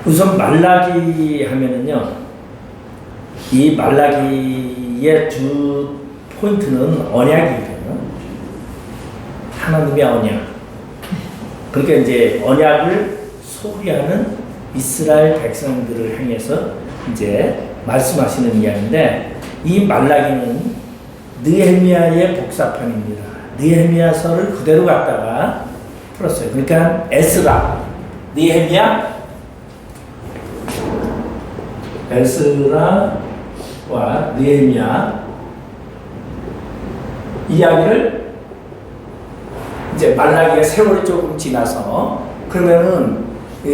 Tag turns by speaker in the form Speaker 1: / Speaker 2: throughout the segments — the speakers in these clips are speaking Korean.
Speaker 1: 우선 말라기 하면은요, 이 말라기의 주 포인트는 언약이거든요. 하나님의 언약. 그러니까 이제 언약을 소리하는 이스라엘 백성들을 향해서 이제 말씀하시는 이야기인데, 이 말라기는 느헤미야의 복사판입니다. 느헤미야서를 그대로 갖다가 풀었어요. 그러니까 에스라, 느헤미야, 에스라와 느헤미야 이야기를 이제 말라기가 세월이 조금 지나서, 그러면은 이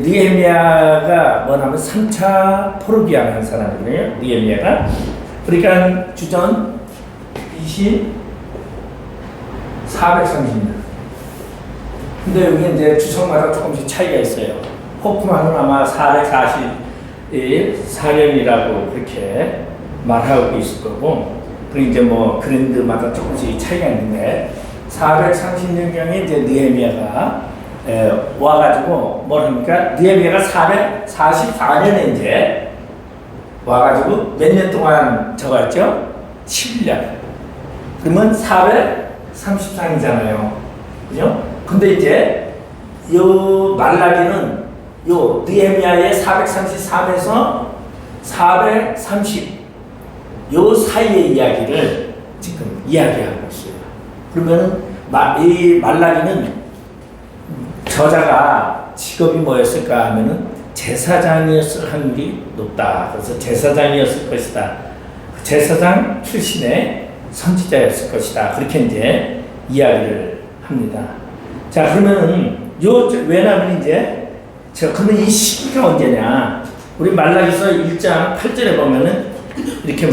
Speaker 1: 느헤미야가 뭐냐면 3차 포로기한 한 사람이거든요. 느헤미야가. 그러니까 주전 430년. 근데 여기 이제 주석마다 조금씩 차이가 있어요. 호프만은 아마 444년이라고 그렇게 말하고 있을 거고, 그리고 이제 뭐 그랜드마다 조금씩 차이가 있는데, 430년경에 이제 느헤미야가 와가지고 뭘 합니까? 느헤미야가 444년에 이제 와가지고 몇 년 동안 적었죠? 11년. 그러면 434이잖아요. 그죠? 근데 이제 요 말라기는 요 느헤미야의 433에서 430 요 사이의 이야기를 지금 이야기하고 있어요. 그러면은 이 말라기는 저자가 직업이 뭐였을까 하면은 제사장이었을 확률이 높다. 그래서 제사장이었을 것이다. 제사장 출신의 선지자였을 것이다. 그렇게 이제 이야기를 합니다. 자, 그러면은 왜냐면 이제 그러면 이 시기가 언제냐? 우리 말라기서 1장 8절에 보면은 이렇게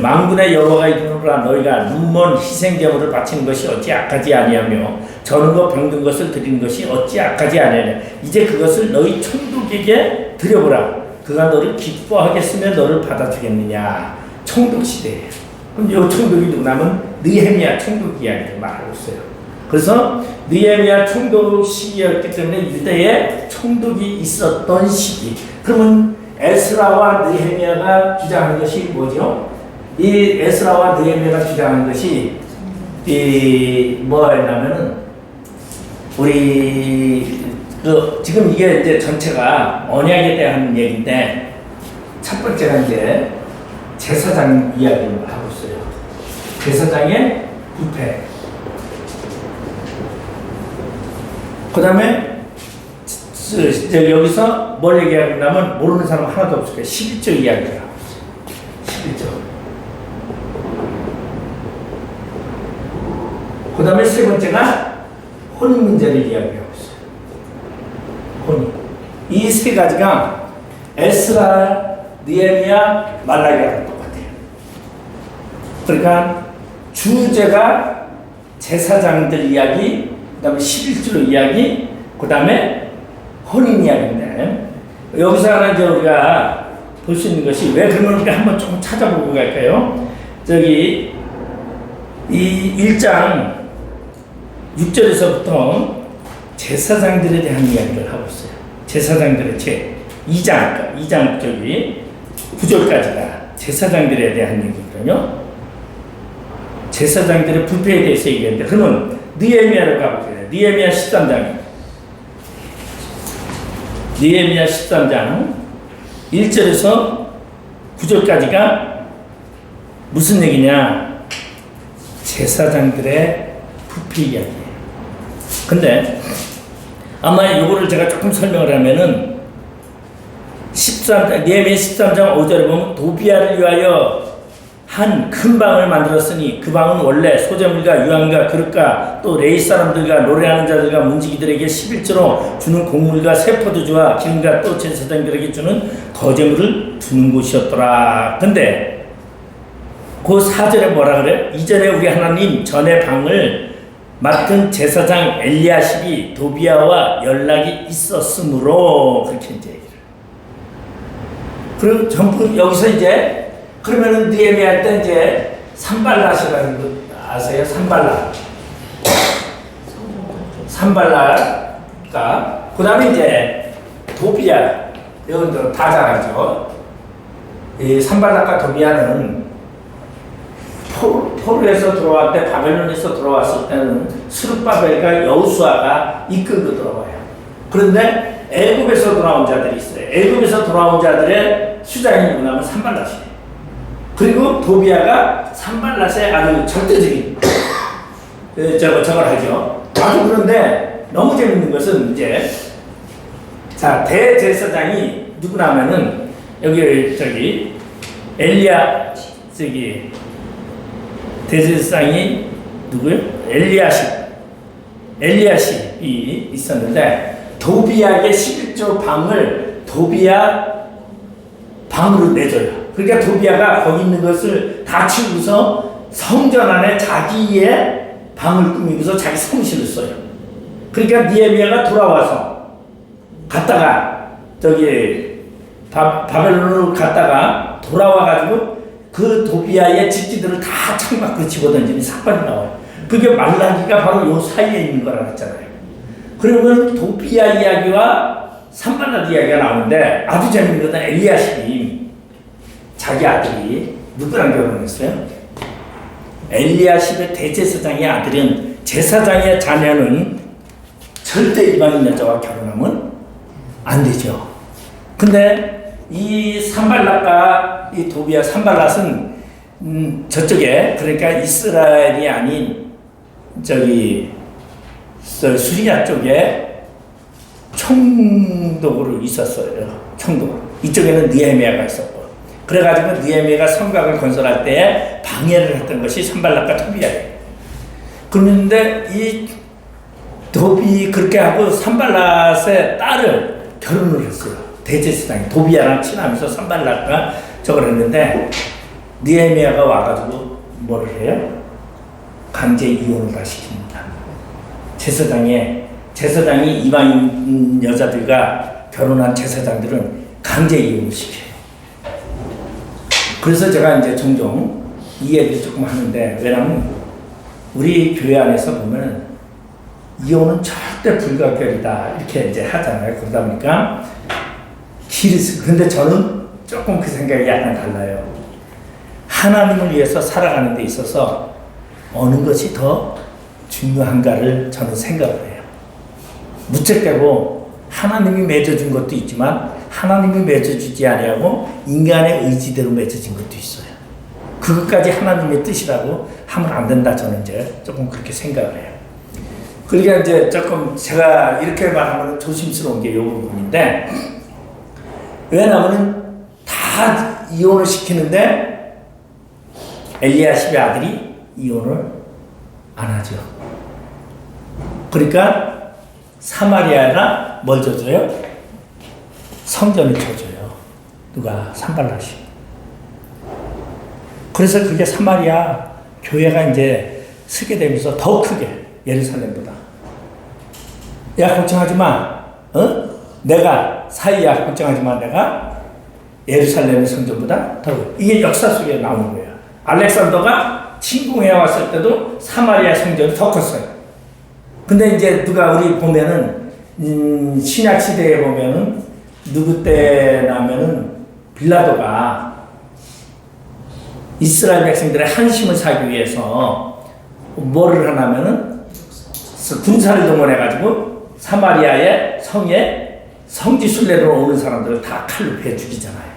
Speaker 1: 만군의 여호와가 이르노라, 너희가 눈먼 희생제물을 바치는 것이 어찌 악하지 아니하며 저는 병든 것을 드리는 것이 어찌 악하지 아니하냐. 이제 그것을 너희 총독에게 드려보라. 그가 너를 기뻐하겠으며 너를 받아주겠느냐. 총독 시대예요. 그럼 이 총독이 누구냐면 느헤미야 총독 이야기를 말하고 있어요. 그래서 느헤미야 총독 시기였기 때문에 유대에 총독이 있었던 시기. 그러면 에스라와 느헤미야가 주장하는 것이 뭐죠? 이 에스라와 느헤미야가 주장하는 것이 뭐였냐면은 우리 지금 이게 이제 전체가 언약에 대한 얘기인데, 첫 번째가 이제 제사장 이야기를 하고 있어요. 제사장의 부패. 그 다음에 여기서 뭘 얘기하고 있냐면 모르는 사람 하나도 없을 거예요. 11조 이야기를 하고 있어요. 11조. 그 다음에 세 번째가 혼인 문제를 이야기하고 있어요. 혼인. 이 세 가지가 에스라, 느헤미야, 말라기랑 똑같아요. 그러니까 주제가 제사장들 이야기, 그 다음에 11조 이야기, 그 다음에 혼인 이야기인데, 여기서 하나 이제 우리가 볼 수 있는 것이, 왜 그러면 우리가 한번 조금 찾아보고 갈까요? 저기 이 1장 6절에서부터 제사장들에 대한 이야기를 하고 있어요. 제사장들의 2장 저기 9절까지가 제사장들에 대한 얘기거든요. 제사장들의 부패에 대해서 얘기하는데, 그러면 느헤미야를 가보세요. 느헤미야 13장. 느헤미야 13장 1절에서 9절까지가 무슨 얘기냐? 제사장들의 부패 이야기예요. 근데 아마 이거를 제가 조금 설명을 하면은 느헤미야 13장 5절에 보면 도비야를 위하여 한 큰 방을 만들었으니 그 방은 원래 소재물과 유황과 그릇과 또 레이 사람들과 노래하는 자들과 문지기들에게 11조로 주는 곡물과 세포도주와 기름과 또 제사장들에게 주는 거제물을 두는 곳이었더라. 근데 그 4절에 뭐라 그래요? 이전에 우리 하나님 전의 방을 맡은 제사장 엘리야십이 도비야와 연락이 있었으므로, 그렇게 이제 얘기를. 그리고 전부 여기서 이제 그러면은 느헤미야 때 이제 산발랏이라는 거 아세요? 산발랏가 그 다음에 이제 도비야 여러분들 다 잘 알죠. 이 산발락과 도비아는 포로에서 들어왔을 때, 바벨론에서 들어왔을 때는 스룹바벨과 여호수아가 이끌고 들어와요. 그런데 애굽에서 돌아온 자들이 있어요. 애굽에서 돌아온 자들의 수장이 누구냐면 산발락이에요. 그리고 도비아가 산발락의 아주 절대적인 저걸 하죠. 아주 그런데 너무 재밌는 것은 이제 자 대제사장이 누구냐면은 여기 엘리야 대제사장이 누구요? 엘리야십이 있었는데 도비아에게 11조 방을 도비아 방으로 내줘요. 그러니까 도비아가 거기 있는 것을 다 치우고서 성전 안에 자기의 방을 꾸미고서 자기 성실을 써요. 그러니까 느헤미야가 돌아와서 갔다가 바벨론으로 갔다가 돌아와가지고 그 도비아의 집기들을 다 창밖으로 집어던지는 사건이 나와요. 그게 말라기가 바로 요 사이에 있는 거라 했잖아요. 그러면 도비아 이야기와 산발락 이야기가 나오는데 아주 재밌는 것은 엘리야십이 자기 아들이 누구랑 결혼했어요? 엘리야십의 대제사장의 아들은 제사장의 자녀는 절대 이방인 여자와 결혼하면 안 되죠. 근데 이 산발락과 이 도비아 산발락은 저쪽에 그러니까 이스라엘이 아닌 수리아 쪽에 총독으로 있었어요. 총독. 이쪽에는 느헤미야가 있었고. 그래가지고 느헤미야가 성곽을 건설할 때 방해를 했던 것이 산발락과 도비아예요. 그런데 이 그렇게 하고 산발락의 딸을 결혼을 했어요. 대제사장이 도비아랑 친하면서 산발락과 저걸 했는데 느헤미야가 와가지고 뭐를 해요? 강제 이혼을 다 시킵니다. 제사장이 이방인 여자들과 결혼한 제사장들은 강제 이혼을 시켜요. 그래서 제가 이제 종종 이 얘기를 조금 하는데, 왜냐면 우리 교회 안에서 보면 이혼은 절대 불가결이다 이렇게 이제 하잖아요. 그러다 보니까 근데 저는 조금 그 생각이 약간 달라요. 하나님을 위해서 살아가는 데 있어서 어느 것이 더 중요한가를 저는 생각을 해요. 무책대고 하나님이 맺어준 것도 있지만 하나님이 맺어주지 아니하고 인간의 의지대로 맺어진 것도 있어요. 그것까지 하나님의 뜻이라고 하면 안 된다. 저는 이제 조금 그렇게 생각을 해요. 그러니까 이제 조금 제가 이렇게 말하면 조심스러운 게 이 부분인데, 왜냐하면 다 이혼을 시키는데 엘리야십의 아들이 이혼을 안 하죠. 그러니까 사마리아가 뭘 줘줘요? 성전을 줘줘요. 누가? 산발락이. 그래서 그게 사마리아 교회가 이제 서게 되면서 더 크게 예루살렘보다. 야 걱정하지 마. 내가 사이야 걱정하지 마. 내가 예루살렘의 성전보다 더. 이게 역사 속에 나오는 거예요. 알렉산더가 침공해 왔을 때도 사마리아 성전이 더 컸어요. 근데 이제 누가 우리 보면은 신약 시대에 보면은 누구 때냐면은 빌라도가 이스라엘 백성들의 한심을 사기 위해서 뭐를 하냐면은 군사를 동원해가지고 사마리아의 성에 성지 순례로 오는 사람들을 다 칼로 베어 죽이잖아요.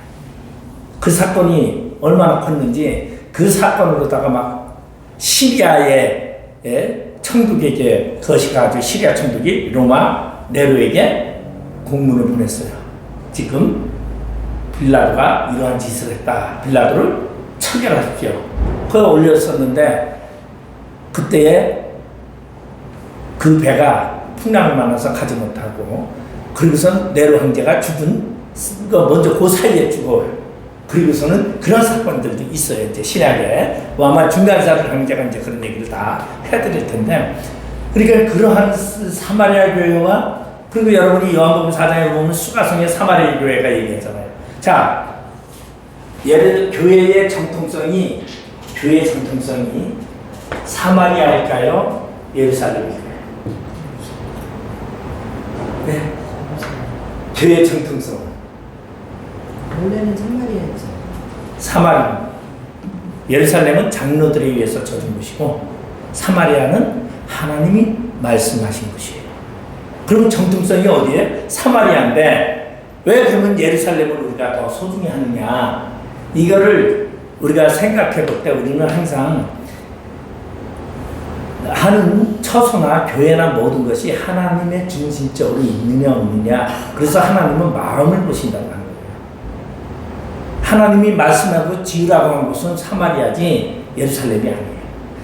Speaker 1: 그 사건이 얼마나 컸는지 그 사건으로다가 막 시리아의 총독에게 거시가지고 시리아 총독이 로마 네로에게 공문을 보냈어요. 지금 빌라도가 이러한 짓을 했다. 빌라도를 처결하십시오. 그걸 올렸었는데 그때에 그 배가 풍랑을 만나서 가지 못하고, 그리고선 네로 황제가 죽은 거 먼저 그 사이에 죽어요. 그리고서는 그런 사건들도 있어요. 이제 신약에 아마 중간사들 황제가 이제 그런 얘기를 다 해드릴 텐데, 그러니까 그러한 사마리아 교회와, 그리고 여러분이 요한복음 4장에 보면 수가성의 사마리아 교회가 얘기했잖아요. 자, 교회의 정통성이 사마리아일까요? 예루살렘일까요? 네. 교회의 정통성. 예루살렘은 장로들에 의해서 져준 곳이고 사마리아는 하나님이 말씀하신 곳이에요. 그러면 정통성이 어디에? 사마리아인데 왜 그러면 예루살렘을 우리가 더 소중히 하느냐? 이거를 우리가 생각해 볼 때 우리는 항상 하는 처소나 교회나 모든 것이 하나님의 중심적으로 있느냐 없느냐, 그래서 하나님은 마음을 보신다고 하는 거예요. 하나님이 말씀하고 지으라고 한 곳은 사마리아지 예루살렘이 아니에요.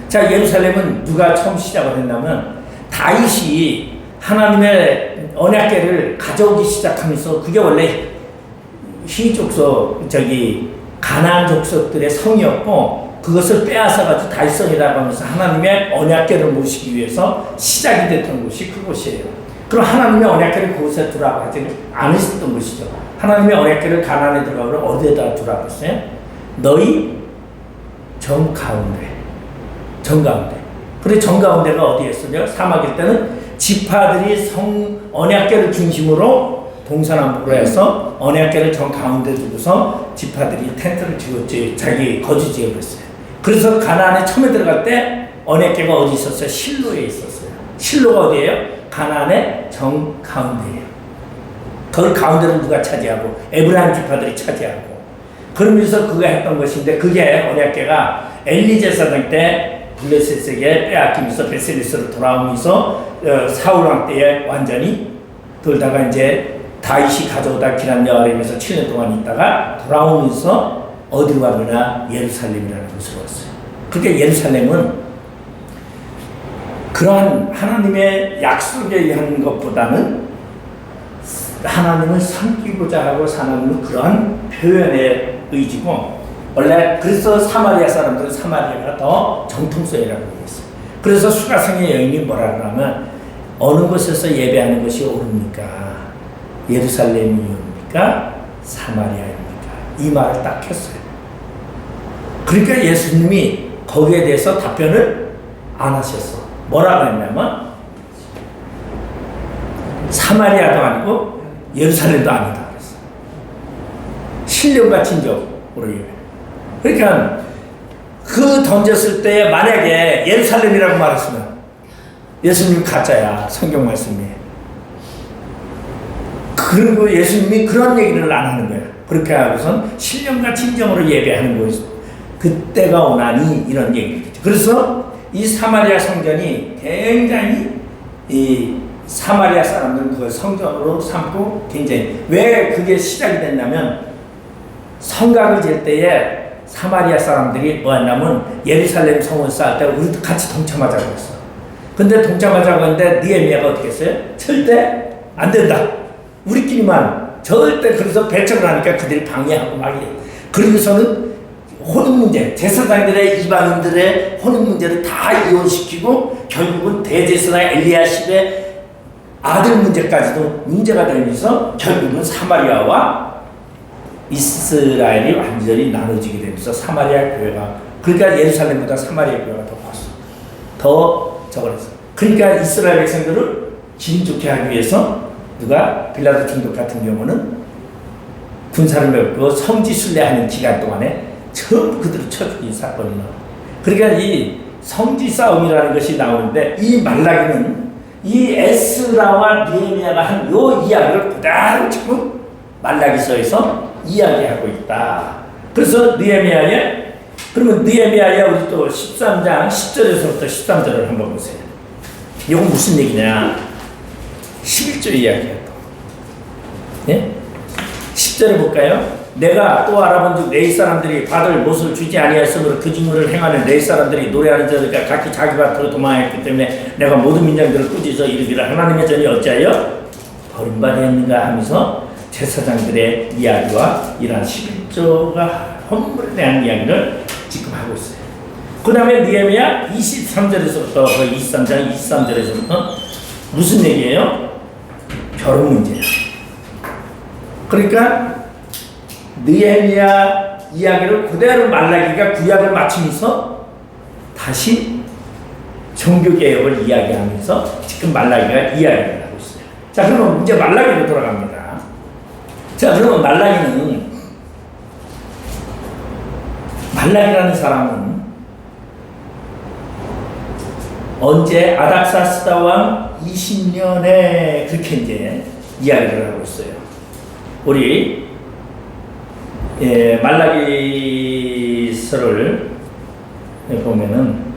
Speaker 1: 자, 예루살렘은 누가 처음 시작을 했냐면 다윗이 하나님의 언약궤를 가져오기 시작하면서, 그게 원래 가나안 족속들의 성이었고 그것을 빼앗아가지고 다윗성이라고 하면서 하나님의 언약궤를 모시기 위해서 시작이 됐던 곳이 그곳이에요. 그럼 하나님의 언약궤를 그곳에 두라고 하지 않으셨던 것이죠. 하나님의 언약궤를 가나안에 들어가면 어디에다 두라고 했어요? 너희 정가운데. 그래, 정가운데가 어디였어요? 사막일 때는 지파들이 언약궤를 중심으로 동서남북으로 해서 언약궤를 정가운데 두고서 지파들이 텐트를 지었지, 자기 거주 지역을 했어요. 그래서 가나안에 처음에 들어갈 때 언약궤가 어디 있었어요? 실로에 있었어요. 실로가 어디예요? 가나안의 정가운데예요. 그 가운데를 누가 차지하고? 에브라임 지파들이 차지하고. 그러면서 그가 했던 것인데, 그게 언약궤가 엘리 제사장 때 블레셋에게 빼앗기면서 베세리스로 돌아오면서 사울 왕 때에 완전히 돌다가 이제 다윗이 가져오다 기란 여아림에서 7년 동안 있다가 돌아오면서 어디로 가느냐? 예루살렘이라는 곳으로 왔어요. 그러니까 예루살렘은 그러한 하나님의 약속에 의한 것보다는 하나님을 섬기고자 하고 하나님은 그러한 표현의 의지고, 원래 그래서 사마리아 사람들은 사마리아가 더 정통성이라고 얘기했어요. 그래서 수가성의 여인이 뭐라 그러면 어느 곳에서 예배하는 것이 옳습니까? 예루살렘이옵니까? 사마리아입니까? 이 말을 딱 했어요. 그러니까 예수님이 거기에 대해서 답변을 안 하셨어. 뭐라고 했냐면 사마리아도 아니고 예루살렘도 아니다 그랬어. 신령과 진정으로 얘기해. 그러니까 그 던졌을 때 만약에 예루살렘이라고 말했으면 예수님 가짜야, 성경 말씀이. 그리고 예수님이 그런 얘기를 안 하는 거야. 그렇게 하고선 신령과 진정으로 예배하는 것이 그때가 오나니, 이런 얘기겠죠. 그래서 이 사마리아 성전이 굉장히, 이 사마리아 사람들은 그걸 성전으로 삼고 굉장히, 왜 그게 시작이 됐냐면 성곽을 질 때에 사마리아 사람들이 뭐 했냐면 예루살렘 성을 쌓을 때 우리도 같이 동참하자고 했어. 근데 동참하자고 했는데 느헤미야가 어떻게 했어요? 절대 안 된다. 우리끼리만 절대. 그래서 배척을 하니까 그들이 방해하고 막 이래. 그러고서는 혼인 문제, 제사장들의 이방인들의 혼인 문제를 다 이혼시키고 결국은 대제사장 엘리야십의 아들 문제까지도 문제가 되면서 결국은 사마리아와 이스라엘이 완전히 나눠지게 되면서 사마리아 교회가, 그러니까 예루살렘보다 사마리아 교회가 더 컸어. 더 저걸 했어. 그러니까 이스라엘 백성들을 기분 좋게 하기 위해서 누가 빌라도 총독 같은 경우는 군사를 메고 성지 순례하는 기간 동안에 전부 그들을 쳐 죽인 사건이 나와. 그러니까 이 성지 싸움이라는 것이 나오는데, 이 말라기는 이 에스라와 느헤미야가 한 요 이야기를 그대로 지금 말라기서에서 이야기하고 있다. 그래서 그러면 느헤미야에 우리 또 13장 10절에서부터 13절을 한번 보세요. 이건 무슨 얘기냐? 11절 이야기야. 예? 10절에 볼까요? 내가 또 알아본즉 내 사람들이 받을 못을 주지 아니하였으므로 그 직무를 행하는 내 사람들이 노래하는 자들과 각기 자기 밭으로 도망했기 때문에 내가 모든 민장들을 꾸짖어 이르기를 하나님의 전이 어찌하여 버림받았는가 하면서 제사장들의 이야기와 이러한 11조가 헌물에 대한 이야기를 지금 하고 있어요. 그 다음에 느헤미야 23절에서부터 23장 23절에서부터 무슨 얘기예요? 결혼 문제야. 그러니까 느헤미야 이야기를 그대로 말라기가 구약을 맞추면서 다시 종교개혁을 이야기하면서 지금 말라기가 이야기를 하고 있어요. 자, 그러면 이제 말라기로 돌아갑니다. 자, 그러면 말라기는 말락이라는 사람은 언제 아닥사스다 왕 20년에 그렇게 이제 이야기를 하고 있어요. 우리 말라기서를 보면은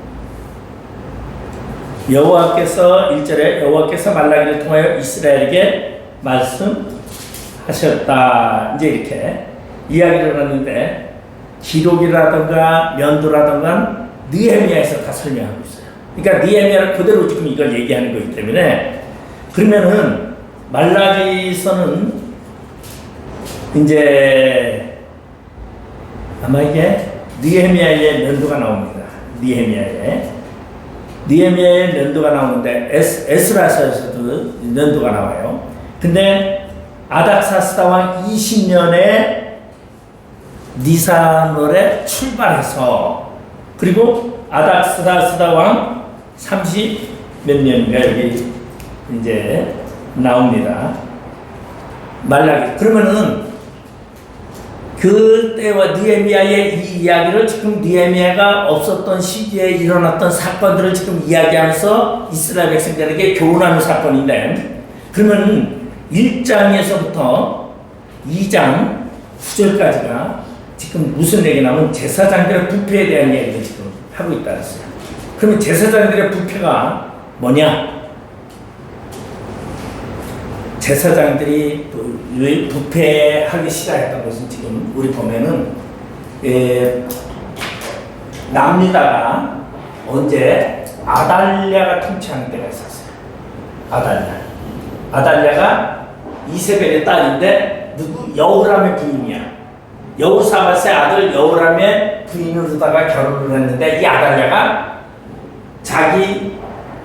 Speaker 1: 여호와께서 1절에 여호와께서 말라기를 통하여 이스라엘에게 말씀하셨다. 이제 이렇게 이야기를 하는데 기록이라든가 면도라든가 느헤미야에서 다 설명하고 있어요. 그러니까 느헤미야를 그대로 지금 이걸 얘기하는 거기 때문에 그러면은 말라기서는 이제 아마 이게 느헤미야의 면도가 나옵니다. 느헤미야의 면도가 나오는데 에스라서에서도 면도가 나와요. 근데 아닥사스다 왕 20년에 니산월에 출발해서 그리고 아닥사스다 왕 30 몇 년인가 여기 이제 나옵니다. 말라기. 그러면은 그때와 느헤미야의 이 이야기를 지금 느헤미야가 없었던 시기에 일어났던 사건들을 지금 이야기하면서 이스라엘 백성들에게 교훈하는 사건인데 그러면 1장에서부터 2장 9절까지가 지금 무슨 얘기냐면 제사장들의 부패에 대한 얘기를 지금 하고 있다 그랬어요. 그러면 제사장들의 부패가 뭐냐? 제사장들이 부패하기 시작했던 것은 지금 우리 보면은 남유다가 언제 아달랴가 통치하는 때가 있었어요. 아달랴가 이세벨의 딸인데 누구? 여호람의 부인이야. 여호사밧의 아들 여호람의 부인으로다가 결혼을 했는데 이 아달랴가 자기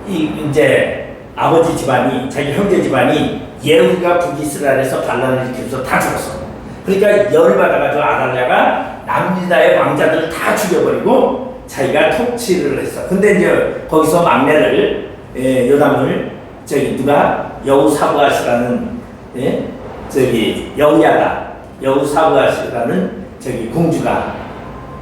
Speaker 1: 이제 아버지 집안이 자기 형제 집안이 예후가 북이스라엘에서 반란을 일으켜서 다 죽었어. 그러니까 열을 받아가지고 아달랴가 남유다의 왕자들을 다 죽여버리고 자기가 통치를 했어. 근데 이제 거기서 막내를 요담을 누가 여우사부아시라는 여우사부아시라는 공주가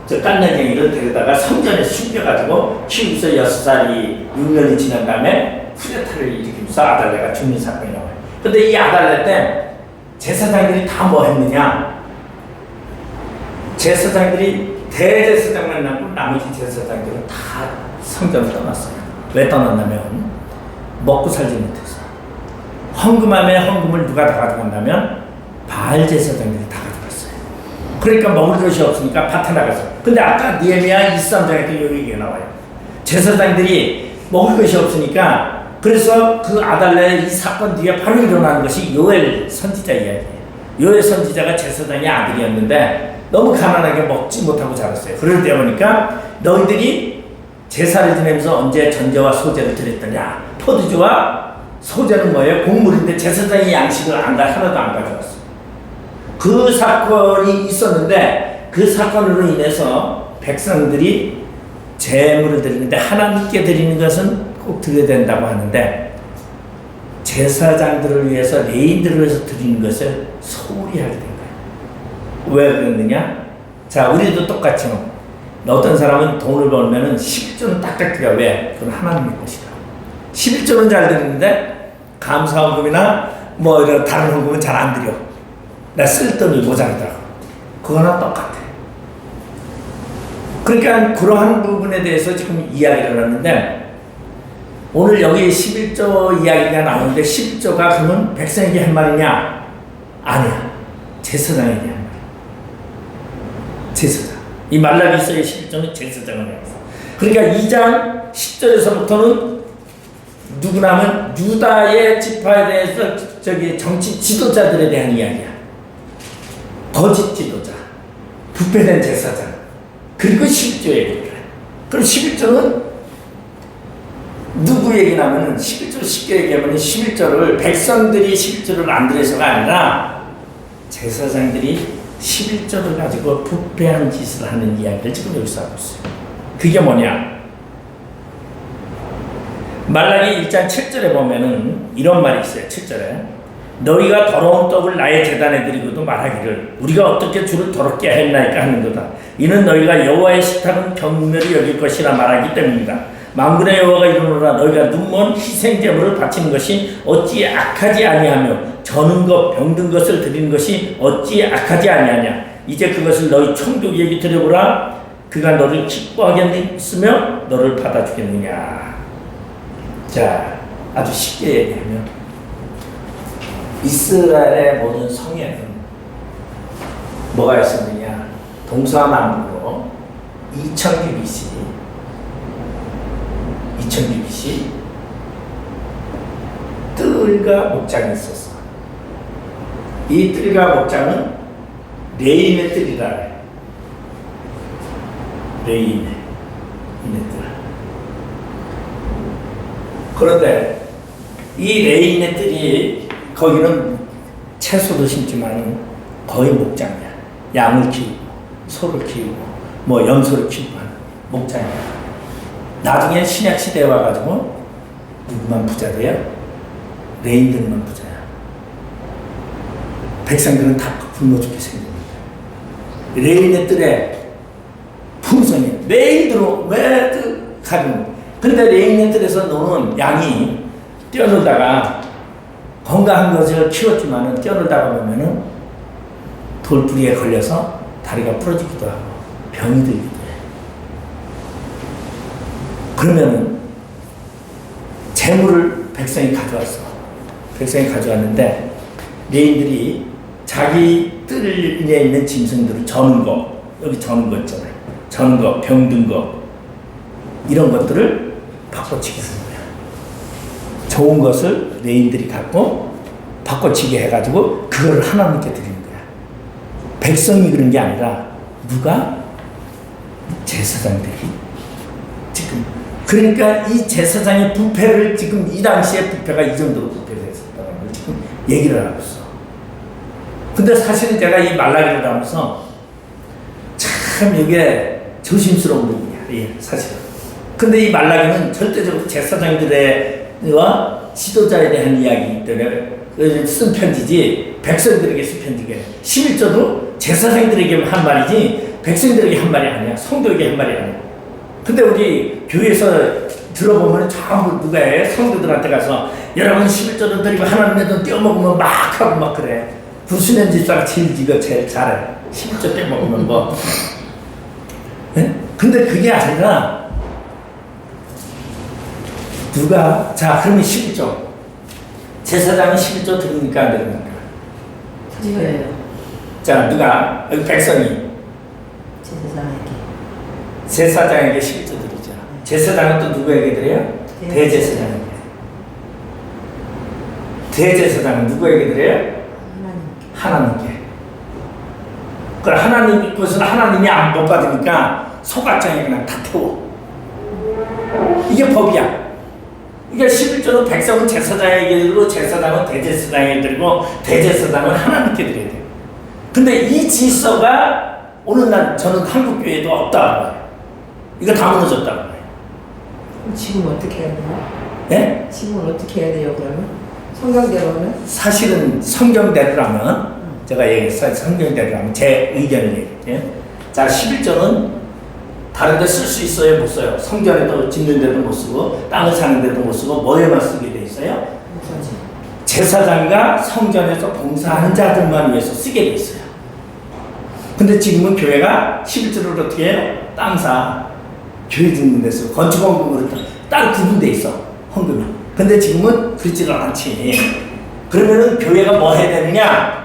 Speaker 1: 깐난쟁이를 데려다가 성전에 숨겨가지고 키우면서 6살이 6년이 지난 다음에 쿠데타를 일으키면서 아달랴가 죽는 사건이 나와요. 근데 이 아달랴 때 제사장들이 다 뭐 했느냐? 제사장들이 대제사장만 남고 나머지 제사장들은 다 성전을 떠났어요. 왜 떠났냐면 먹고 살지 못해서. 헌금함에 헌금을 누가 다 가져간다면 바알 제사장들이 다 가져갔어요. 그러니까 먹을 것이 없으니까 밭에 나갔어요. 근데 아까 느헤미야 23장에 또 여기 얘기가 나와요. 제사장들이 먹을 것이 없으니까 그래서 그 아달랴의 이 사건 뒤에 바로 일어나는 것이 요엘 선지자 이야기예요. 요엘 선지자가 제사장의 아들이었는데 너무 가난하게 먹지 못하고 자랐어요. 그럴 때 보니까 너희들이 제사를 지내면서 언제 전제와 소제를 드렸더냐? 포도주와 소제는 뭐예요? 곡물인데 제사장이 양식을 하나도 안 가져왔어요. 그 사건이 있었는데 그 사건으로 인해서 백성들이 제물을 드리는데 하나님께 드리는 것은 꼭 드려야 된다고 하는데 제사장들을 위해서 레인들을 위해서 드리는 것을 소홀히 하게 된 거예요. 왜 그랬느냐? 자, 우리도 똑같죠. 어떤 사람은 돈을 벌면은 11조는 딱딱 드려. 왜? 그건 하나님의 것이다. 11조는 잘 드리는데 감사헌금이나 뭐 이런 다른 헌금은 잘 안 드려. 나 쓸 돈이 모자르다고. 그거나 똑같아. 그러니까 그러한 부분에 대해서 지금 이야기를 하는데 오늘 여기 11조 이야기가 나오는데 11조가 그러면 백성에게 한 말이냐? 아니야. 제사장에게 한 말이야. 제사장. 이 말라기서의 11조는 제사장을 해서. 그러니까 2장 10절에서부터는 누구냐면 유다의 지파에 대해서 정치 지도자들에 대한 이야기야. 거짓 지도자, 부패된 제사장. 그리고 11조 얘기를 해. 그럼 11조는 누구 얘기냐면 11조 쉽게 얘기하면 11조를 백성들이 11조를 안 드려서가 아니라 제사장들이 11조를 가지고 부패한 짓을 하는 이야기를 지금 여기서 하고 있어요. 그게 뭐냐? 말라기 1장 7절에 보면은 이런 말이 있어요. 7절에 너희가 더러운 떡을 나의 제단에 드리고도 말하기를 우리가 어떻게 주를 더럽게 했나이까 하는 거다. 이는 너희가 여호와의 식탁은 경멸히 여길 것이라 말하기 때문이다. 만군의 여호와가 이르노라 너희가 눈먼 희생제물을 바치는 것이 어찌 악하지 아니하며 저는 것 병든 것을 드리는 것이 어찌 악하지 아니하냐. 이제 그것을 너희 총독에게 드려보라. 그가 너를 기뻐하겠으며 너를 받아주겠느냐. 자, 아주 쉽게 얘기하면 이스라엘의 모든 성에는 뭐가 있었느냐. 동서남북으로 2000 BC 뜰과 목장이 있었어. 이 뜰과 목장은 레인의 뜰이라 해. 레인의 뜰. 그런데 이 레인의 뜰이 거기는 채소도 심지만 거의 목장이야. 양을 키우고 소를 키우고 뭐 염소를 키우고 하는 목장이야. 나중에 신약 시대에 와가지고 누구만 부자 돼요? 레인들만 부자야. 백성들은 다 굶어 죽게 생깁니다. 레인의 뜰에 풍성해. 매일 들어, 매일 가는. 근데 레인의 뜰에서 노는 양이 뛰어놀다가 건강한 것을 키웠지만은 뛰어놀다가 보면은 돌부리에 걸려서 다리가 부러지기도 하고 병이 들기도 해. 그러면은 재물을 백성이 가져왔어. 백성이 가져왔는데 레인들이 자기 뜰에 있는 짐승들을 저는 거, 여기 저는 거 있잖아요. 저는 거, 병든 거 이런 것들을 바꿔치기 하는 거야. 좋은 것을 레인들이 갖고 바꿔치기 해가지고 그걸 하나님께 드리는 거야. 백성이 그런 게 아니라 누가? 제사장들이 지금. 그러니까 이 제사장의 부패를 지금 이 당시에 부패가 이 정도로 부패가 있었다는 걸 지금 얘기를 하고 있어. 근데 사실은 제가 이 말라기를 하면서 참 이게 조심스러운 부분이야. 예, 사실은. 근데 이 말라기는 절대적으로 제사장들과 지도자에 대한 이야기이기 때문에 쓴 편지지 백성들에게 쓴 편지게 11조도 제사장들에게 한 말이지 백성들에게 한 말이 아니야. 성도에게 한 말이 아니야. 근데 우리 교회에서 들어보면 전부 누가 해? 성도들한테 가서 여러분 11조도 드리고 하나님의 돈 떼어먹으면 막 하고 막 그래. 구수년 집사가 제일 잘해. 11조 떼어먹으면 뭐. 네? 근데 그게 아니라 누가 자 그러면 11조 제사장이 11조 드리니까 안 되는 거야.
Speaker 2: 네.
Speaker 1: 자 누가 백성이 제사장에게 11조 드리죠. 제사장은 또 누구에게 드려요? 대제사장에게. 대제사장은 누구에게 드려요? 하나님께. 그걸 하나님 것은 하나님이 안 못 받으니까 소각장에 그냥 다 태워. 이게 법이야. 이게 11조는 백성은 제사장에게 드리고 제사장은 대제사장에게 드리고 대제사장은 하나님께 드려야 돼요. 근데 이 질서가 오늘날 저는 한국교회에도 없다는 거예요. 이거 다 무너졌다는 거예요.
Speaker 2: 지금 어떻게 해야 돼요?
Speaker 1: 예?
Speaker 2: 지금은 어떻게 해야 돼요 그러면? 성경대로는?
Speaker 1: 사실은 성경대로라면 제가 얘기했어요. 성경대로라면 제 의견을 얘기해요. 자 11조는 다른 데 쓸 수 있어요? 못 써요? 성전에도 짓는 데도 못 쓰고 땅을 사는 데도 못 쓰고 뭐에만 쓰게 돼 있어요? 제사장과 성전에서 봉사하는 자들만 위해서 쓰게 돼 있어요. 근데 지금은 교회가 11조를 어떻게 해요? 땅 사. 교회 짓는 데서 건축원금으로 따로 구분돼 있어. 헌금이. 근데 지금은 그렇지는 않지. 그러면은 교회가 뭐 해야 되느냐?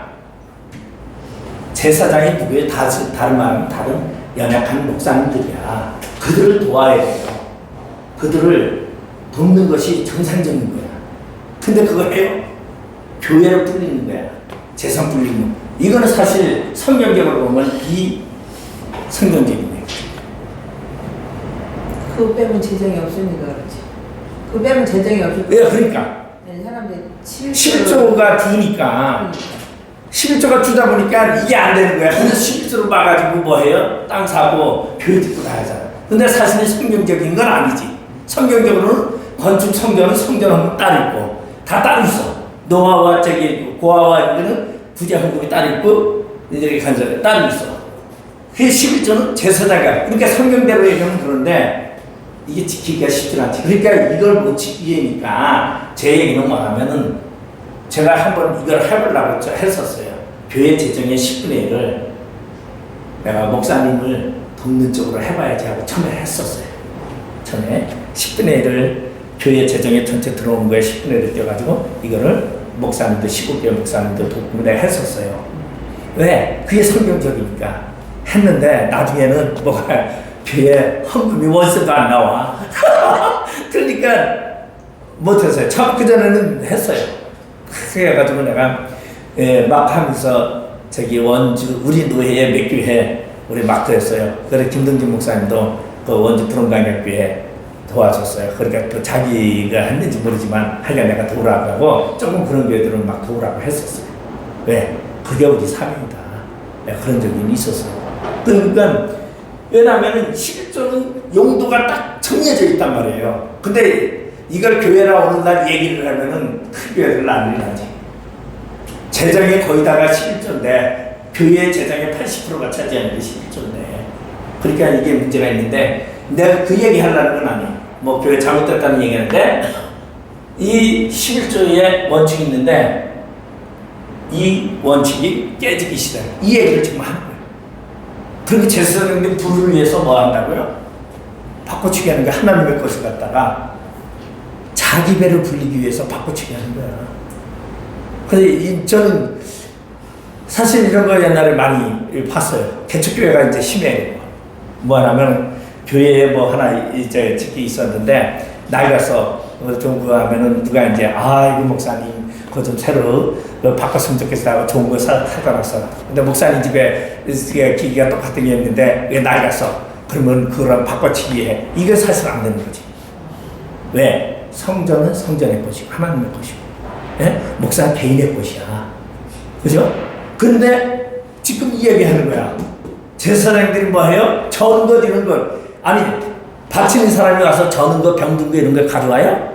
Speaker 1: 제사장이 누구예요? 다른 말은 다른 연약한 목사님들이야. 그들을 도와야 돼요. 그들을 돕는 것이 정상적인 거야. 근데 그거 해요? 교회를 불리는 거야. 재산 불리는 거. 이거는 사실 성경적으로 보면 비성경적인 거예요.
Speaker 2: 그거 빼면 재정이 없으니까 그렇지. 그거 빼면 재정이 없으니까.
Speaker 1: 왜 그러니까?
Speaker 2: 사람들이
Speaker 1: 11조가 주니까 11조가 주다 보니까 이게 안 되는 거야. 근데 11조를 막아가지고 뭐 해요? 땅 사고 교회 짓고 다 하잖아. 근데 사실은 성경적인 건 아니지. 성경적으로는 건축 성전은 성전하면 따로 있고 다 따로 있어. 노아와 저기 고아와 이거는 부자헌금이 따로 있고 이제 간섭이 따로 있어. 그 11조는 제사장이야. 그러니까 성경대로 얘기하면 그런데 이게 지키기가 쉽지 않지. 그러니까 이걸 못 지키니까 제 얘기는 뭐냐면은 제가 한번 이걸 해보려고 했었어요. 교회 재정의 10분의 1을 내가 목사님을 돕는 쪽으로 해봐야지 하고 처음에 했었어요. 처음에 10분의 1을 교회 재정에 전체 들어오는 거에 10분의 1을 떼가지고 이거를 목사님들, 19교회 목사님들 돕고 내가 했었어요. 왜? 그게 성경적이니까 했는데 나중에는 뭐가 교회 헌금이 원서도 안 나와. 그러니까 못했어요. 참 그전에는 했어요. 그래가지고 내가 막 하면서 저기 원주 우리 노회에 몇 교회 우리 마크했어요. 그래 김동진 목사님도 그 원주 푸른강역교회 도와줬어요. 그러니까 또 자기가 했는지 모르지만 하여간 내가 도우라고 하고 조금 그런 교회들은 막 도우라고 했었어요. 왜? 그게 우리 사명이다. 내가 그런 적이 있었어요. 그러니까 왜냐하면 11조는 용도가 딱 정해져 있단 말이에요. 근데 이걸 교회나 오는 날 얘기를 하면은 큰 교회들 난리 나지. 재정의 거의 다가 11조인데 교회 재정의 80%가 차지하는 게 11조인데 그러니까 이게 문제가 있는데 내가 그 얘기 하려는 건 아니에요. 뭐 교회 잘못됐다는 얘기하는데 이 11조의 원칙이 있는데 이 원칙이 깨지기 시작해. 이 얘기를 지금 하는 거예요. 그렇게 제사장님들 부를 위해서 뭐 한다고요? 바꿔치기 하는 게 하나님의 것을 갖다가 자기 배를 불리기 위해서 바꿔치기 하는 거야. 그래서 저는 사실 이런 거 옛날에 많이 봤어요. 개척교회가 이제 심해요. 뭐 하냐면 교회에 뭐 하나 이제 특히 있었는데 나가서 좀 그거 하면은 누가 이제 이거 목사님 그거 좀 새로 바꿨으면 좋겠다고 좋은 거 사다 놨어. 근데 목사님 집에 기기가 똑같은 게 있는데 왜 나가서 그러면 그거랑 바꿔치기 해. 이게 사실 안 되는 거지. 왜? 성전은 성전의 것이고 하나님의 것이고 예? 목사는 개인의 것이야. 그죠? 근데 지금 이 얘기하는 거야. 제사장들이 뭐 해요? 저는 것 이런 것 아니 바치는 사람이 와서 저는 거 병든 거 이런 걸 가져와요?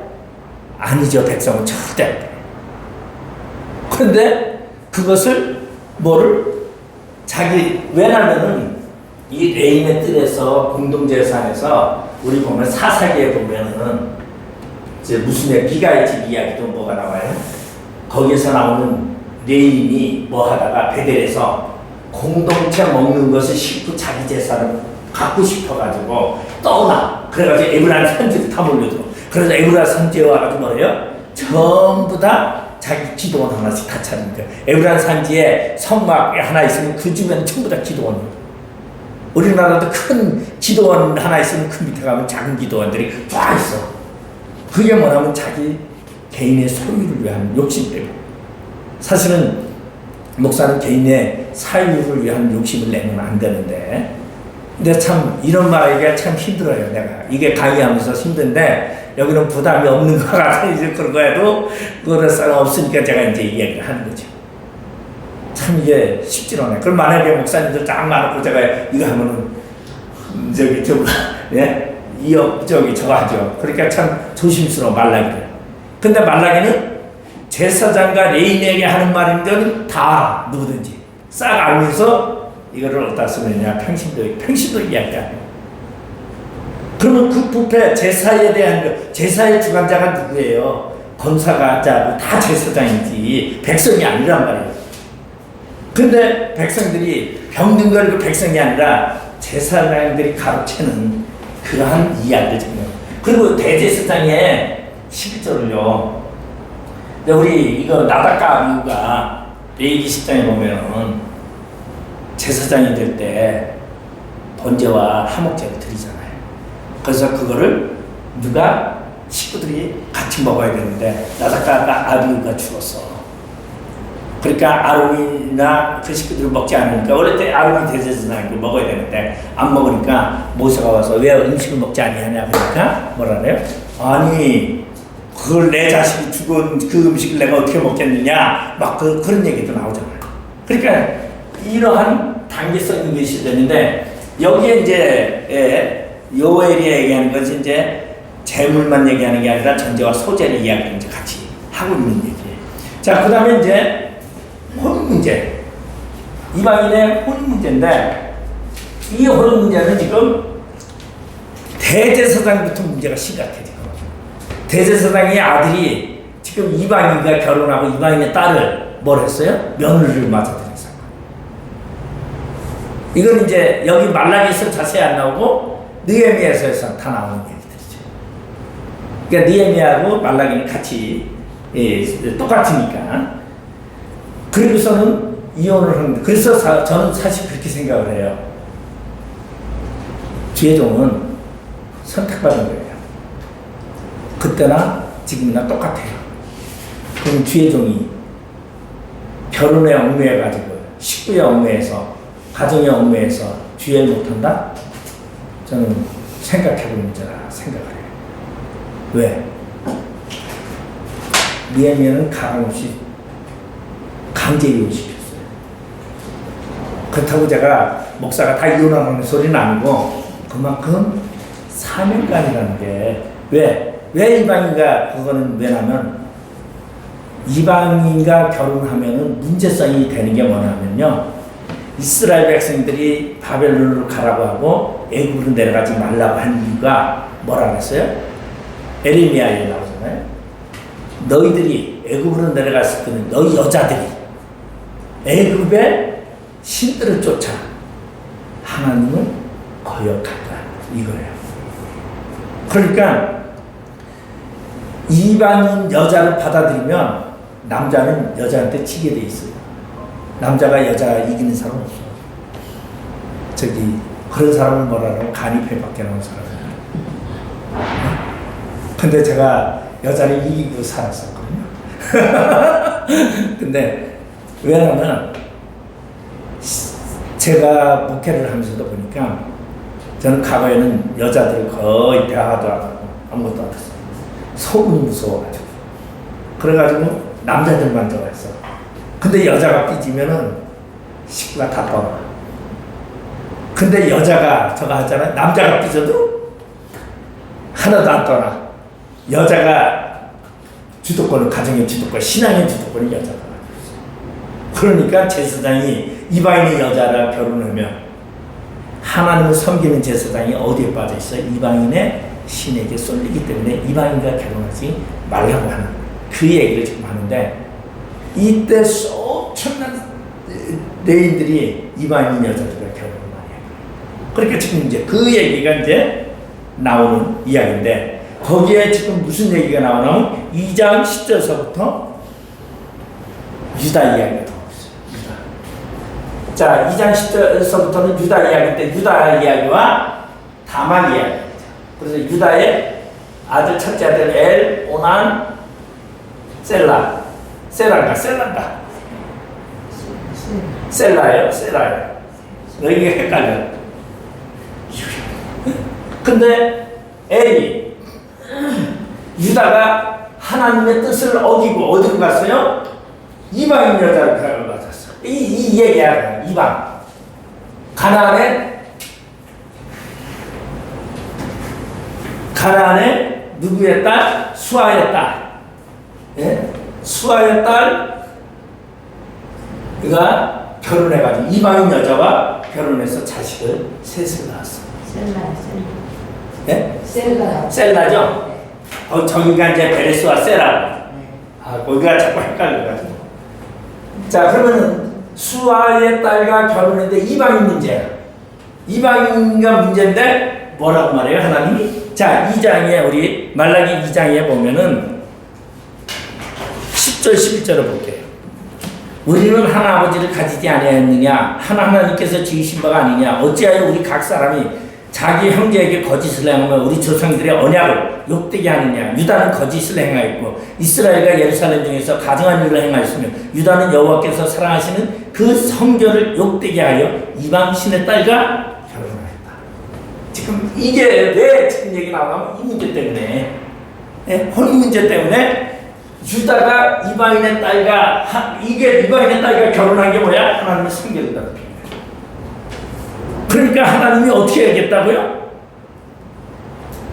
Speaker 1: 아니죠. 백성은 절대. 그런데 그것을 뭐를 자기 왜냐면은 이 레인의 뜰에서 공동재산에서 우리 보면 사사기에 보면은 이제 무슨 비가의 집 이야기도 뭐가 나와요? 거기에서 나오는 레인이 뭐 하다가 베델에서 공동체 먹는 것을 싫고 자기 재산을 갖고 싶어가지고 떠나. 그래가지고 에브라임 산지를 다 몰려들어. 그래서 에브라임 산지에 와가지고 뭐래요? 전부 다 자기 기도원 하나씩 다 차리는 거예요. 에브라임 산지에 성막 하나 있으면 그 주변은 전부 다 기도원이에요. 우리나라도 큰 기도원 하나 있으면 그 밑에 가면 작은 기도원들이 쫙 있어. 그게 뭐냐면 자기 개인의 소유를 위한 욕심 때문에. 사실은 목사는 개인의 사유를 위한 욕심을 내면 안 되는데 근데 참 이런 말하기가 참 힘들어요. 내가 이게 강의하면서 힘든데 여기는 부담이 없는 것 같아. 이제 그런 거에도 그럴 사람 없으니까 제가 이제 이야기를 하는 거죠. 참 이게 쉽지 않아요. 그럼 만약에 목사님들 쫙 많고 제가 이거 하면은 저기 예? 저기 저거 하죠. 그러니까 참 조심스러워 말라기를. 근데 말라기는 제사장과 레인에게 하는 말인데 다 누구든지 싹 알면서 이거를 어디다 쓰느냐 평신도 이야기하는. 그러면 그 부패 제사에 대한 제사의 주관자가 누구예요? 권사가 다 제사장이지 백성이 아니란 말이에요. 근데 백성들이 병든 거리고 백성이 아니라 제사장들이 가로채는 그러한 이야기죠. 그리고 대제사장의 11절을요. 우리 이거 나다카 아비후가 레위기 10장에 보면은 제사장이 될 때 번제와 하목제를 드리잖아요. 그래서 그거를 누가 식구들이 같이 먹어야 되는데 나다카 아비후가 죽었어. 그러니까 아론이나 그 식구들이 먹지 않으니까 원래 때 아론이 대제사장이 먹어야 되는데 안 먹으니까 모세가 와서 왜 음식을 먹지 아니하냐 그러니까 뭐라 그래요? 아니 그걸 내 자식이 죽은 그 음식을 내가 어떻게 먹겠느냐 막 그런 얘기도 나오잖아요. 그러니까 이러한 단계성 있는 것이 되는데 여기에 이제 요엘이 얘기하는 것이 이제 재물만 얘기하는 게 아니라 전제와 소재를 이야기를 이제 같이 하고 있는 얘기예요. 자, 그 다음에 이제 혼 문제. 이방인의 혼 문제인데, 이 혼 문제는 지금 대제사장부터 문제가 심각해, 지금. 대제사장의 아들이 지금 이방인과 결혼하고 이방인의 딸을 뭘 했어요? 며느리를 맞아들였어요. 이건 이제 여기 말라기에서 자세히 안 나오고 느헤미야서에서 다 나오는 얘기들이죠. 그러니까 느헤미야하고 말라기는 같이 똑같으니까. 그러고서는 이혼을 하는데, 그래서 저는 사실 그렇게 생각을 해요. 주혜종은 선택받은 거예요. 그때나 지금이나 똑같아요. 그럼 주혜종이 결혼에 얽매여가지고 식구에 얽매여서 가정에 얽매여서 주혜 못한다? 저는 생각해볼 문제라 생각을 해요. 왜? 느헤미야는 가감없이 강제 이혼시켰어요. 그렇다고 제가 목사가 다 이혼하는 소리는 아니고 그만큼 사명감이라는 게 왜 이방인과 그거는 왜냐면 이방인과 결혼하면은 문제성이 되는 게 뭐냐면요. 이스라엘 백성들이 바벨론으로 가라고 하고 애굽으로 내려가지 말라고 한 이유가 뭐라 그랬어요? 에레미야에 나오잖아요. 너희들이 애굽으로 내려갔을 때는 너희 여자들이 애굽의 신들을 쫓아 하나님을 거역한다 이거예요. 그러니까 이방인 여자를 받아들이면 남자는 여자한테 치게 돼 있어요. 남자가 여자 이기는 사람 없어. 저기 그런 사람은 뭐라고 간이패밖에 나온 사람이에요. 근데 제가 여자를 이기고 살았었거든요. 근데 왜냐면 제가 목회를 하면서도 보니까 저는 과거에는 여자들 거의 대화도 안 하고 아무것도 안 했어요. 소문이 무서워가지고. 그래가지고 남자들만 좋아했어. 근데 여자가 삐지면은 식구가 다 떠나. 근데 여자가 저거 하잖아요. 남자가 삐져도 하나도 안 떠나. 여자가 주도권은 가정의 주도권, 신앙의 주도권이 여자가 가지고 있어. 그러니까 제사장이 이방인의 여자랑 결혼하면 하나님을 섬기는 제사장이 어디에 빠져 있어? 이방인의 신에게 쏠리기 때문에 이방인과 결혼하지 말라고 하는 그 얘기를 지금 하는데 이때 엄청난 레인들이 이방인 여자들과 결혼을 많이 해요. 그러니까 지금 이제 그 얘기가 이제 나오는 이야기인데 거기에 지금 무슨 얘기가 나오냐면 2장 10절서부터 유다 이야기가 나오고 있어요. 유다. 자, 2장 10절서부터는 유다 이야기인데 유다 이야기와 다만 이야기. 그래서 유다의 아들 첫째 아들 엘, 오난, 셀라인가 셀라예요. 여기가 헷갈려. 근데 엘이 유다가 하나님의 뜻을 어기고 어디로 갔어요? 이방인 여자를 맞았어. 이 얘기야. 이방 가나안의 누구의 딸? 수아의 딸. 예? 수아의 딸 그가 결혼해가지고 이방인 여자와 결혼해서 자식을 셋을 낳았어. 예? 셀라죠?
Speaker 2: 네.
Speaker 1: 저기가 이제 베레스와 세라.
Speaker 2: 네.
Speaker 1: 거기가 자꾸 헷갈려가지고. 자, 그러면은 수아의 딸과 결혼했는데 이방인 문제야. 이방인과 문제인데 뭐라고 말해요, 하나님이? 자, 2장에 우리 말라기 2장에 보면은 10절 11절을 볼게요. 우리는 한 아버지를 가지지 아니하였느냐? 한 하나님께서 지으신 바가 아니냐? 어찌하여 우리 각 사람이 자기 형제에게 거짓을 행하며 우리 조상들의 언약을 욕되게 하느냐? 유다는 거짓을 행하였고 이스라엘과 예루살렘 중에서 가증한 일을 행하였으며 유다는 여호와께서 사랑하시는 그 성결을 욕되게 하여 이방 신의 딸과 결혼하였다. 지금 이게 왜 지금 얘기 나오냐면 이 문제 때문에, 혼 문제 때문에 유다가 이방인의 딸과 이방인의 딸과 결혼한 게 뭐야? 하나님의 성결이다. 그러니까 하나님이 어떻게 하겠다고요?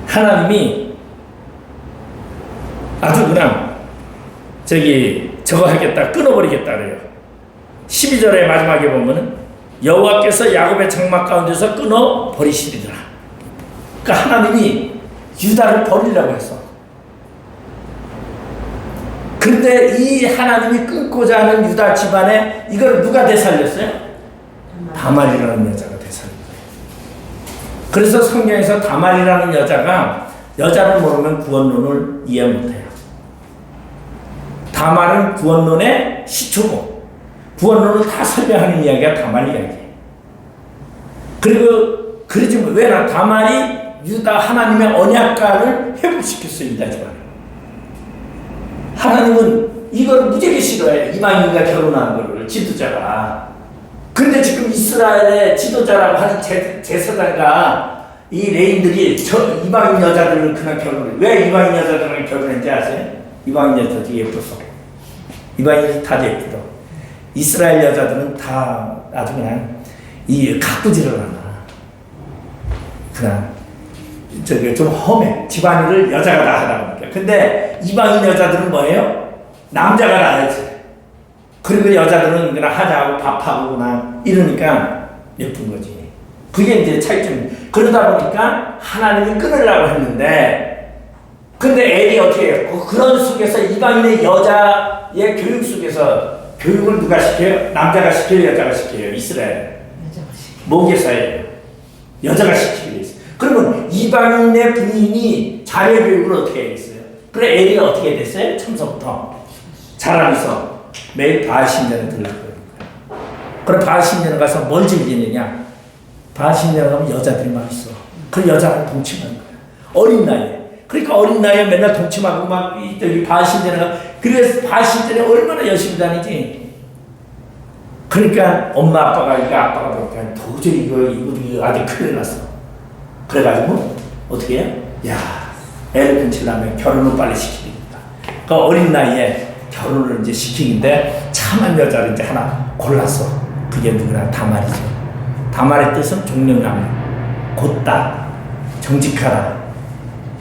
Speaker 1: 하나님이 아주 그냥 저거 하겠다, 끊어버리겠다 그래요. 12절의 마지막에 보면은 여호와께서 야곱의 장막 가운데서 끊어버리시리라. 그러니까 하나님이 유다를 버리려고 했어. 근데 이 하나님이 끊고자 하는 유다 집안에 이걸 누가 되살렸어요? 다말이라는 여자가 되살린 거예요. 그래서 성경에서 다말이라는 여자를 모르면 구원론을 이해 못해요. 다말은 구원론의 시초고 구원론을 다 설명하는 이야기가 다말 이야기예요. 그리고 그러지만 왜 다말이 유다 하나님의 언약궤를 회복시켰어요. 유다 집안에. 하나님은 이걸 무지하게 싫어해요. 이방인과 결혼하는 거를 지도자가. 근데 지금 이스라엘의 지도자라고 하는 제사장과 이 레인들이 저 이방인 여자들을 그냥 결혼해. 왜 이방인 여자들을 결혼했는지 아세요? 이방인 여자들이 예뻐서. 이방인이 다 예쁘다. 이스라엘 여자들은 다 아주 그냥 이 가꾸지를 않아. 그냥 저기 좀 험해. 집안일을 여자가 다 하다 보니까. 근데 이방인 여자들은 뭐예요? 남자가 다 해야지. 그리고 여자들은 그냥 하자고 밥하고 그냥 이러니까 예쁜 거지. 그게 이제 차이점. 그러다 보니까 하나님이 끊으려고 했는데, 근데 엘이 어떻게 해요? 그런 속에서 이방인의 여자의 교육 속에서 교육을 누가 시켜요? 남자가 시켜요? 여자가 시켜요? 이스라엘. 모계사예요. 여자가 시키게 돼 있어요. 그러면 이방인의 부인이 자녀 교육을 어떻게 하겠어요? 그래 엘이 어떻게 됐어요? 처음부터 자라면서 매일 바알 신전에 들락거려요. 그래 바알 신전에 가서 뭘 즐기느냐? 바알 신전에 가면 여자들이 막 있어. 그 여자랑 동침하는 거야. 어린 나이에. 그러니까 어린 나이에 맨날 동침하고 막 여기 바알 신전에 가. 그래서 바알 신전에 얼마나 열심히 다니지. 그러니까 엄마 아빠가 보니까 도저히 이거 아직 큰일 났어. 그래가지고 어떻게 해요? 야, 애를 끊치려면 결혼을 빨리 시키겠다. 그 어린 나이에 결혼을 이제 시키는데 참한 여자를 이제 하나 골랐어. 그게 누구나 다말이죠. 다말의 뜻은 종려나무, 곧다, 정직하라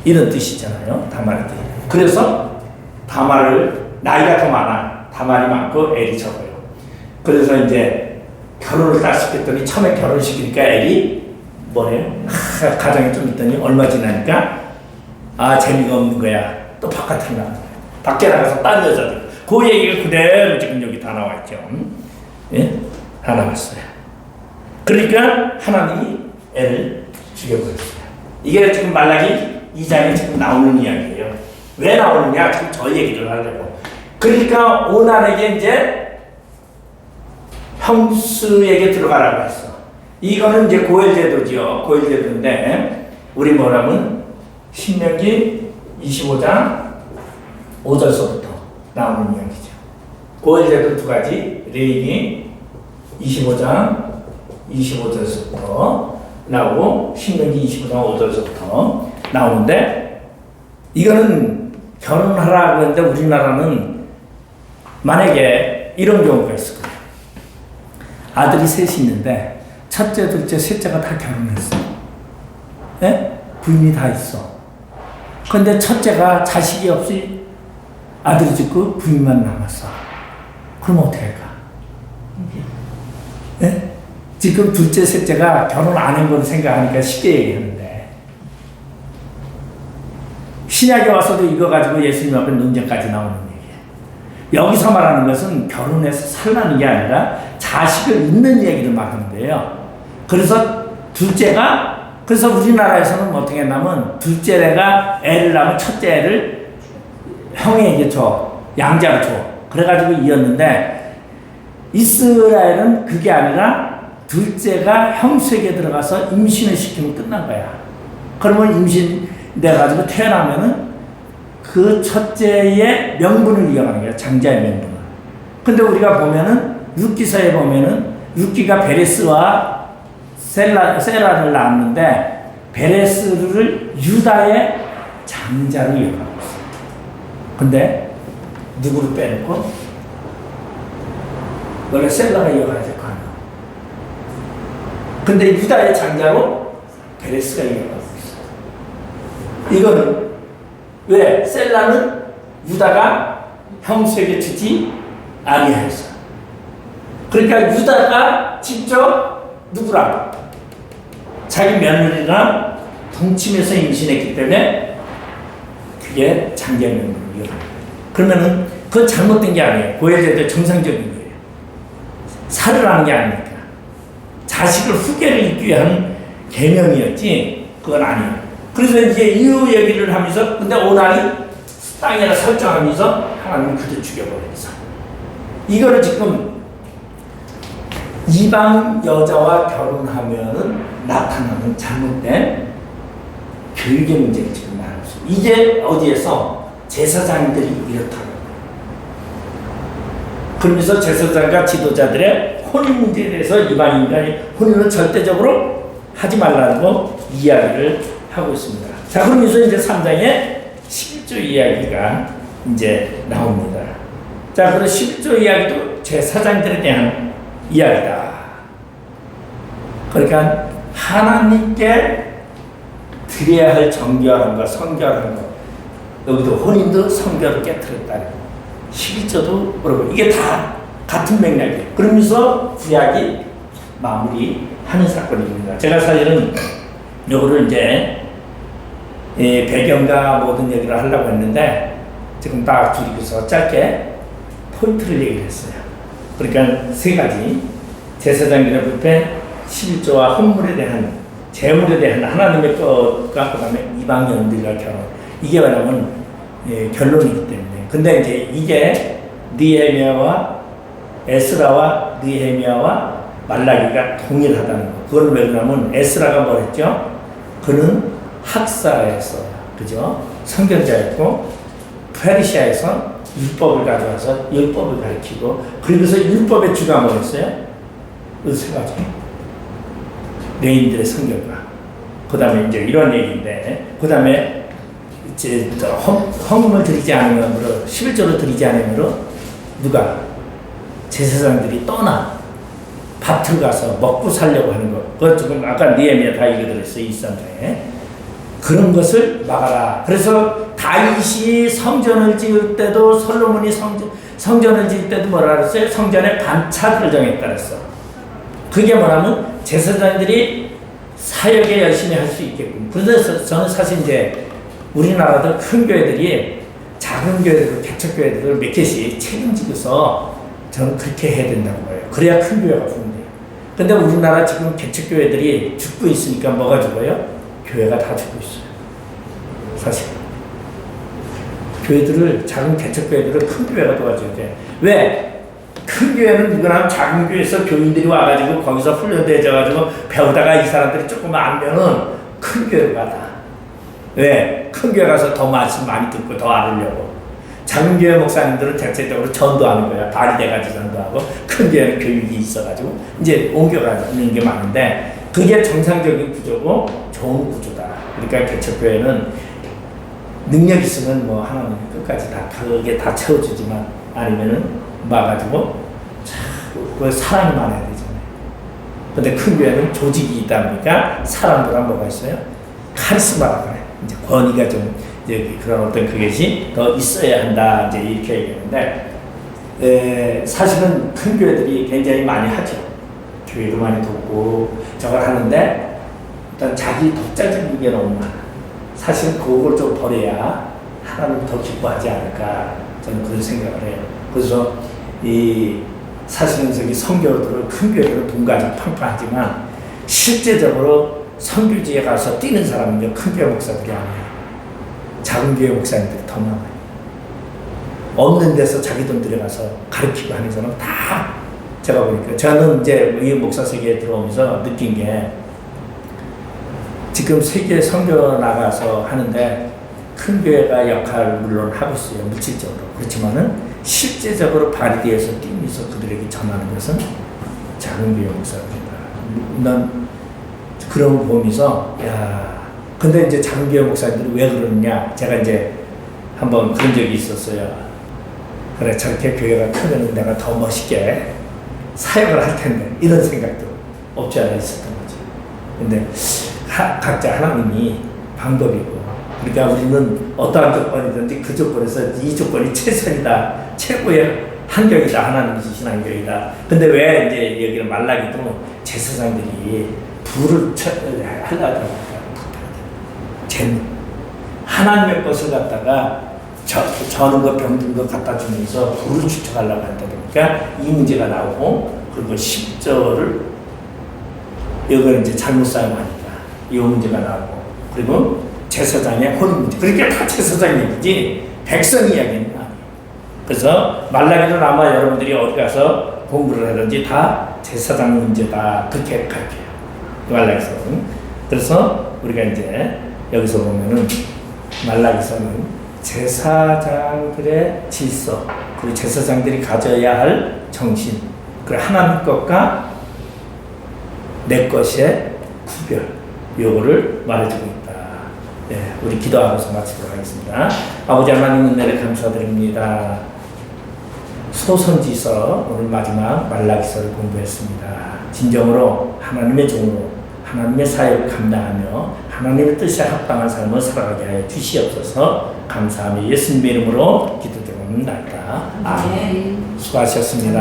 Speaker 1: 이런 뜻이잖아요. 다말의 뜻. 그래서 다말을 나이가 더 많아. 다말이 많고 엘이 적어요. 그래서 이제 결혼을 딱 시켰더니 처음에 결혼시키니까 엘이 뭐래요? 가정에 좀 있더니 얼마 지나니까 재미가 없는 거야. 또 바깥으로 나가는 거야. 밖에 나가서 딴 여자들. 그 얘기가 그대로 지금 여기 다 나와 있죠. 예? 다 나왔어요. 그러니까 하나님이 애를 죽여버렸어요. 이게 지금 말라기 2장에 지금 나오는 이야기예요. 왜 나오느냐? 지금 저 얘기를 하려고. 그러니까 오난에게 이제 형수에게 들어가라고 했어. 이거는 이제 고엘제도죠. 고엘제도인데 우리 뭐라면 신명기 25장 5절서부터 나오는 이야기죠. 고엘제도 두 가지 레인이 25장 25절서부터 나오고 신명기 25장 5절서부터 나오는데 이거는 결혼하라고 했는데 우리나라는 만약에 이런 경우가 있을 거예요. 아들이 셋이 있는데 첫째, 둘째, 셋째가 다 결혼했어. 예? 부인이 다 있어. 근데 첫째가 자식이 없이 아들이 죽고 부인만 남았어. 그럼 어떻게 할까? 예? 지금 둘째, 셋째가 결혼 안 한 걸 생각하니까 쉽게 얘기하는데 신약에 와서도 이거 가지고 예수님 앞에 논쟁까지 나오는 얘기예요. 여기서 말하는 것은 결혼해서 살라는 게 아니라 자식을 잃는 얘기를 말하는데요. 그래서 그래서 우리나라에서는 어떻게 했냐면 둘째가 애를 낳으면 첫째 애를 형에게 줘. 양자로 줘. 그래가지고 이었는데 이스라엘은 그게 아니라 둘째가 형수에게 들어가서 임신을 시키면 끝난 거야. 그러면 임신돼가지고 태어나면은 그 첫째의 명분을 이어가는 거야. 장자의 명분을. 근데 우리가 보면은 룻기서에 보면은 룻기가 베레스와 세라를 낳았는데 베레스를 유다의 장자로 이어가고 있어요. 근데 누구를 빼놓고 원래 셀라가 이어가야 될 거 아니야. 근데 유다의 장자로 베레스가 이어가고 있어요. 이거는 왜? 셀라는 유다가 형수에게 주지 아니하였어. 그러니까 유다가 직접 누구랑 자기 며느리랑 동침해서 임신했기 때문에 그게 장계명으로 이어집니다. 그러면은 그건 잘못된 게 아니에요. 고해제도 정상적인 거예요. 살을 하는 게 아니니까. 자식을 후계를 잇기 위한 계명이었지 그건 아니에요. 그래서 이제 이후 얘기를 하면서 근데 오나니 땅에다 설정하면서 하나님은 그를 죽여버렸어. 이거를 지금 이방 여자와 결혼하면은 나타나는 잘못된 교육의 문제를 지금 말하고 있어요. 이게 어디에서 제사장들이 이렇다고. 그러면서 제사장과 지도자들의 혼인 문제에 대해서 이방인간이 혼인을 절대적으로 하지 말라고 이야기를 하고 있습니다. 자, 그러면서 이제 3장에 11조 이야기가 이제 나옵니다. 자, 그럼 11조 이야기도 제사장들에 대한 이야기다. 그러니까 하나님께 드려야 할 정결함과 성결한 것, 여기도 혼인도 성결을 깨뜨렸다. 11조도 그러고 이게 다 같은 맥락이에요. 그러면서 구약이 마무리하는 사건입니다. 제가 사실은 이거를 이제 배경과 모든 얘기를 하려고 했는데 지금 딱 줄이고서 짧게 포인트를 얘기를 했어요. 그러니까 세 가지 제사장들의 불패, 11조와 헌물에 대한 재물에 대한 하나님의 것과 그 다음에 이방인들과 결혼, 이게 뭐냐면 결론이기 때문에. 근데 이제 이게 느헤미야와 에스라와 느헤미야와 말라기가 동일하다는 거. 그걸 왜 그러냐면 에스라가 뭐랬죠? 그는 학사에서, 그죠? 선견자였고 페르시아에서 율법을 가져와서 율법을 가르치고, 그러면서 율법의 주가 뭐였어요? 세 가지. 레인들의 성결과, 그 다음에 이제 이런 얘기인데, 그 다음에 이제 헌금을 드리지 않으므로, 11조를 드리지 않으므로 누가? 제사장들이 떠나 밭을 가서 먹고 살려고 하는 것. 그것 지금 아까 느헤미야 다 읽어드렸어요. 1장에. 그런 것을 막아라. 그래서 다윗이 성전을 지을 때도, 솔로몬이 성전을 지을 때도 뭐라 그랬어요? 성전에 반차들을 정했다 그랬어. 그게 뭐냐면 제사장들이 사역에 열심히 할 수 있게끔. 그래서 저는 사실 이제 우리나라도 큰 교회들이 작은 교회들, 개척교회들을 몇 개씩 책임지고서 저는 그렇게 해야 된다고 봐요. 그래야 큰 교회가 부른대요. 근데 우리나라 지금 개척교회들이 죽고 있으니까 뭐가 죽어요? 교회가 다 죽고 있어요. 사실. 교회들을, 작은 개척교회들을 큰 교회가 도와줘야 돼. 왜? 큰 교회는 누구나 작은 교회에서 교인들이 와가지고 거기서 훈련돼져가지고 배우다가 이 사람들이 조금 알면은 큰 교회로 가다. 왜? 큰 교회 가서 더 말씀 많이 듣고 더 알으려고. 작은 교회 목사님들은 대체적으로 전도하는 거야. 발이 돼가지고 전도하고, 큰 교회는 교육이 있어가지고 이제 옮겨가는 게 많은데, 그게 정상적인 구조고 좋은 구조다. 그러니까 개척교회는 능력 있으면 뭐 하나님 끝까지 다 그게 다 채워주지만 아니면은 막아주고 그 사람이 많아야 되잖아요. 근데 큰 교회는 조직이 있다 보니까 사람들은 뭐가 있어요? 카리스마라고 그래. 이제 권위가 좀 이제 그런 어떤 그것이 더 있어야 한다. 이제 이렇게 얘기하는데, 사실은 큰 교회들이 굉장히 많이 하죠. 교회도 많이 돕고 저걸 하는데 일단 자기 독자적인 게 너무 많아. 사실 그걸 좀 버려야 하나님 더 기뻐하지 않을까, 저는 그런 생각을 해요. 그래서 이 사실은 저기 선교들을, 큰 교회들은 돈가지고 팡팡하지만 실제적으로 선교지에 가서 뛰는 사람은 큰 교회 목사들이 아니에요. 작은 교회 목사님들이 더 많아요. 없는 데서 자기 돈 들여가서 가르치고 하는 사람 다 제가 보니까, 저는 이제 이 목사 세계에 들어오면서 느낀 게, 지금 세계 선교 나가서 하는데 큰 교회가 역할을 물론 하고 있어요. 물질적으로. 그렇지만은 실제적으로 발휘해서 뛰면서 그들에게 전하는 것은 작은 교회 목사입니다. 난 그런 거 보면서, 야, 근데 이제 작은 교회 목사님들이 왜 그러느냐, 제가 이제 한번 그런 적이 있었어요. 그래, 저렇게 교회가 크면 내가 더 멋있게 사역을 할 텐데, 이런 생각도 없지 않아 있었던 거죠. 근데 각자 하나님이 방법이고, 그러니까 우리는 어떠한 조건이든지 그 조건에서 이 조건이 최선이다, 최고의 한교이다. 하나님 주신 한교이다. 근데 왜 이제 여기는 말라기도 제사장들이 불을 하려고 합니다. 하나님의 것을 갖다가 저는 거 병든 거 갖다 주면서 불을 추적하려고 한다 보니까 이 문제가 나오고, 그리고 10절을 이걸 이제 잘못 사용하니까 이 문제가 나오고, 그리고 제사장의 혼인 문제. 그러니까 다 제사장 얘기지 백성 이야기는 아니에요. 그래서 말라기는 아마 여러분들이 어디 가서 공부를 하든지 다 제사장 문제다 그렇게 가르쳐요. 말라기서는. 그래서 우리가 이제 여기서 보면은 말라기서는 제사장들의 질서, 그리고 제사장들이 가져야 할 정신, 그리고 하나님 것과 내 것의 구별, 요거를 말해주고 있다. 네, 우리 기도하면서 마치도록 하겠습니다. 아버지 하나님 은혜를 감사드립니다. 소선지서 오늘 마지막 말라기서를 공부했습니다. 진정으로 하나님의 종으로 하나님의 사역을 감당하며 하나님의 뜻에 합당한 삶을 살아가게 하여 주시옵소서. 감사하며 예수님의 이름으로 기도드립니다. 아멘. 수고하셨습니다.